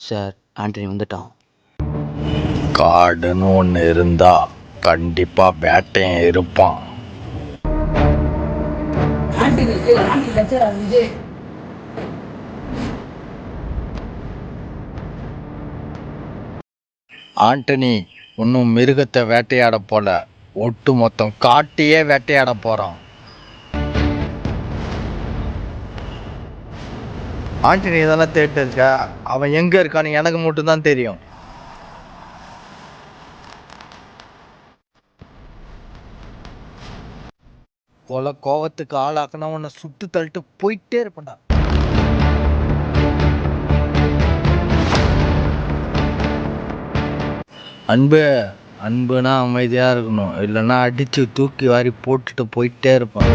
Sir, Antony வந்துட்டான். காடுன்னு ஒன்று இருந்தா கண்டிப்பாக வேட்டையன் இருப்பான். ஆண்டனி இன்னும் மிருகத்தை வேட்டையாட போல, ஒட்டு மொத்தம் காட்டையே வேட்டையாட போகிறான். ஆண்டனி இதெல்லாம் தேடிட்டு இருக்கா, அவன் எங்கே இருக்கான்னு எனக்கு மட்டும்தான் தெரியும். கொலை கோவத்துக்கு ஆளாக்குனா உன்னை சுட்டு தள்ளிட்டு போயிட்டே இருப்பேன்டா. அன்பு அன்புனா அமைதியாக இருக்கணும், இல்லைன்னா அடித்து தூக்கி வாரி போட்டுட்டு போயிட்டே இருப்பான்.